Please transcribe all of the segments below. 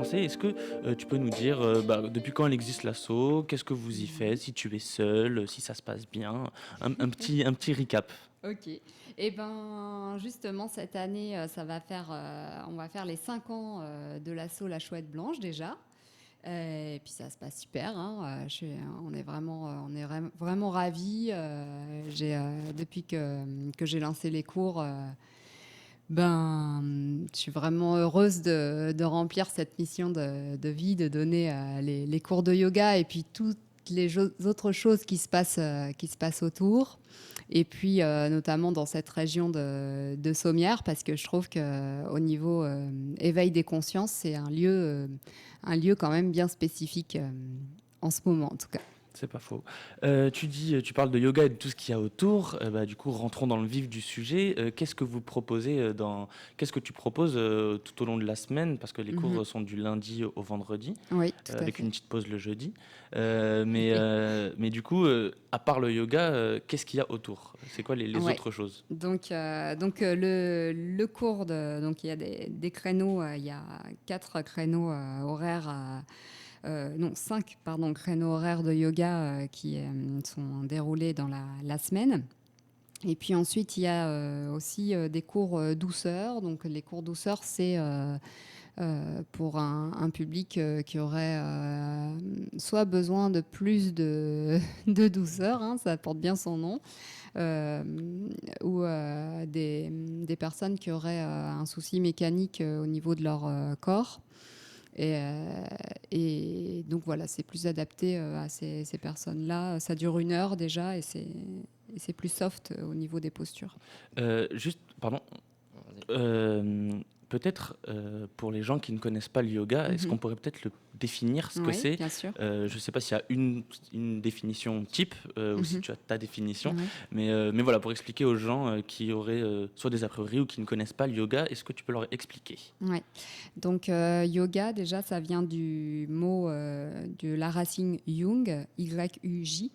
commencer, est-ce que tu peux nous dire depuis quand elle existe l'asso, qu'est-ce que vous y faites, si tu es seul, si ça se passe bien, un petit recap. OK. Et ben, justement, cette année, on va faire les 5 ans de l'assaut La Chouette Blanche déjà. Et puis ça se passe super, hein. On est vraiment ravis. Depuis que j'ai lancé les cours, je suis vraiment heureuse de remplir cette mission de vie, de donner les cours de yoga et puis toutes autres choses qui se passent autour. Et puis notamment dans cette région de Sommières, parce que je trouve qu'au niveau éveil des consciences, c'est un lieu quand même bien spécifique en ce moment en tout cas. C'est pas faux. Tu parles de yoga et de tout ce qu'il y a autour. Du coup, rentrons dans le vif du sujet. Qu'est-ce que vous proposez qu'est-ce que tu proposes tout au long de la semaine? Parce que les Mhm. cours sont du lundi au vendredi, Oui, tout à avec une fait. petite pause le jeudi. Mais du coup, à part le yoga, qu'est-ce qu'il y a autour? C'est quoi les Ouais. autres choses? Le cours donc il y a des créneaux, il y a 4 créneaux horaires, non 5 pardon créneaux horaires de yoga qui sont déroulés dans la semaine. Et puis ensuite il y a aussi des cours douceur. Donc les cours douceur c'est pour un public qui aurait soit besoin de plus de douceur, hein, ça porte bien son nom, euh, ou des personnes qui auraient un souci mécanique au niveau de leur corps. Et donc voilà, c'est plus adapté à ces personnes-là. Ça dure 1 heure déjà et c'est plus soft au niveau des postures. Juste, pardon, Vas-y. Euh, peut-être pour les gens qui ne connaissent pas le yoga, est-ce Mhm. qu'on pourrait peut-être le définir ce que Oui, c'est? bien sûr. Je ne sais pas s'il y a une définition type ou si Mhm. tu as ta définition, Oui. mais voilà, pour expliquer aux gens qui auraient soit des a priori ou qui ne connaissent pas le yoga, est-ce que tu peux leur expliquer? Ouais. Donc, yoga, déjà, ça vient du mot de la racine Yung, Y-U-J.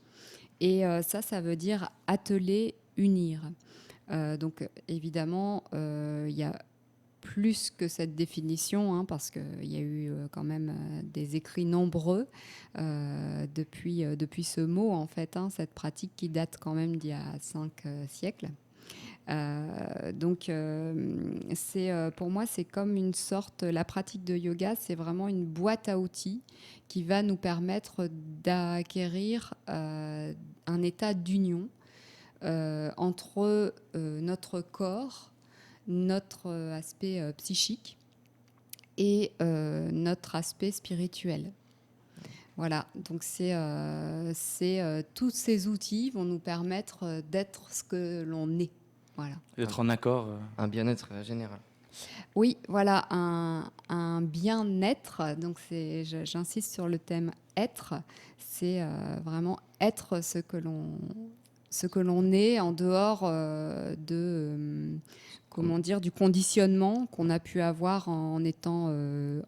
Et ça veut dire atteler, unir. Donc, évidemment, il y a plus que cette définition, hein, parce qu'il y a eu quand même des écrits nombreux depuis ce mot, en fait, hein, cette pratique qui date quand même d'il y a 5 siècles. Pour moi, c'est comme une sorte, la pratique de yoga, c'est vraiment une boîte à outils qui va nous permettre d'acquérir un état d'union entre notre corps, notre aspect psychique et notre aspect spirituel. Voilà, donc tous ces outils vont nous permettre d'être ce que l'on est. Voilà. D'être en accord. Un bien-être général. Oui, voilà, un bien-être. Donc, j'insiste sur le thème être. C'est vraiment être ce que l'on est en dehors comment dire, du conditionnement qu'on a pu avoir en étant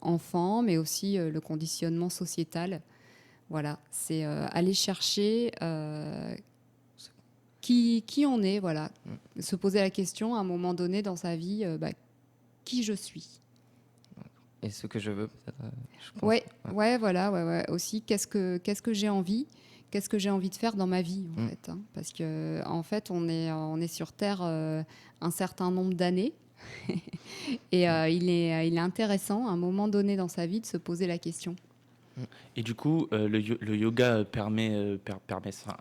enfant, mais aussi le conditionnement sociétal. Voilà, c'est aller chercher qui on est, voilà. Se poser la question à un moment donné dans sa vie, qui je suis. Et ce que je veux, peut-être, je pense. Ouais, Ouais. ouais, voilà, ouais. Aussi, qu'est-ce que j'ai envie, qu'est-ce que j'ai envie de faire dans ma vie, en Mm. fait, hein. Parce que, en fait, on est sur Terre un certain nombre d'années, et il est intéressant, à un moment donné dans sa vie, de se poser la question. Et du coup, le yoga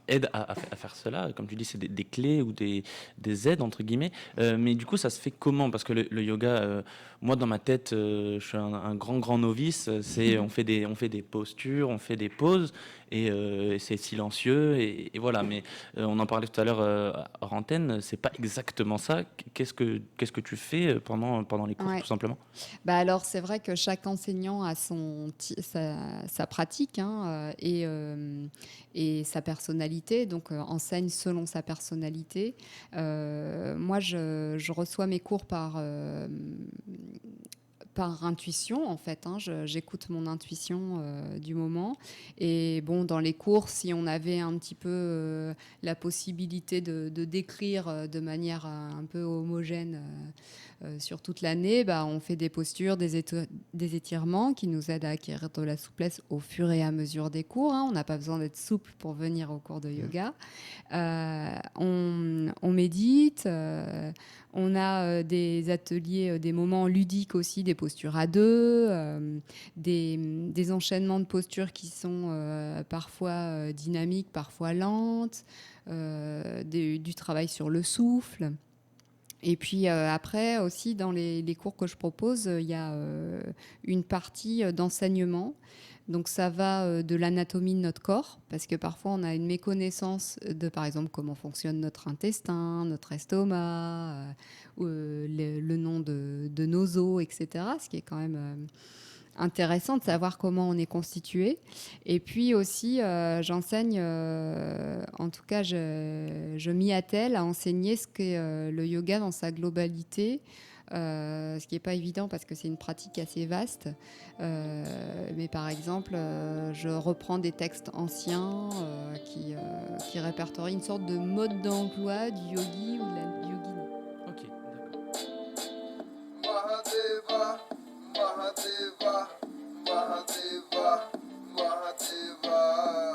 aide à faire cela. Comme tu dis, c'est des clés ou des aides, entre guillemets. Mais du coup, ça se fait comment? Parce que le yoga, moi, dans ma tête, je suis un grand novice. On fait des postures, on fait des poses, et c'est silencieux, et voilà. Mais on en parlait tout à l'heure hors antenne, c'est pas exactement ça. Qu'est-ce que tu fais pendant les cours, Ouais. tout simplement? Alors, c'est vrai que chaque enseignant a sa pratique, hein, et sa personnalité, donc enseigne selon sa personnalité. Moi, je reçois mes cours par intuition, en fait. Hein. J'écoute mon intuition du moment. Et bon, dans les cours, si on avait un petit peu la possibilité de décrire de manière un peu homogène sur toute l'année, bah, on fait des postures, des étirements qui nous aident à acquérir de la souplesse au fur et à mesure des cours. Hein. On n'a pas besoin d'être souple pour venir au cours de yoga. On médite, on a des ateliers, des moments ludiques aussi, des postures à deux, des enchaînements de postures qui sont parfois dynamiques, parfois lentes, du travail sur le souffle. Et puis après aussi, dans les cours que je propose, il y a une partie d'enseignement. Donc ça va de l'anatomie de notre corps, parce que parfois on a une méconnaissance de, par exemple, comment fonctionne notre intestin, notre estomac, le nom de nos os, etc. Ce qui est quand même intéressant de savoir comment on est constitué. Et puis aussi, j'enseigne, en tout cas, je m'y attelle à enseigner ce qu'est le yoga dans sa globalité. Ce qui n'est pas évident parce que c'est une pratique assez vaste. Mais par exemple, je reprends des textes anciens qui répertorient une sorte de mode d'emploi du yogi ou de la yogini. Ok, Mahadeva, Mahadeva, Mahadeva, Mahadeva.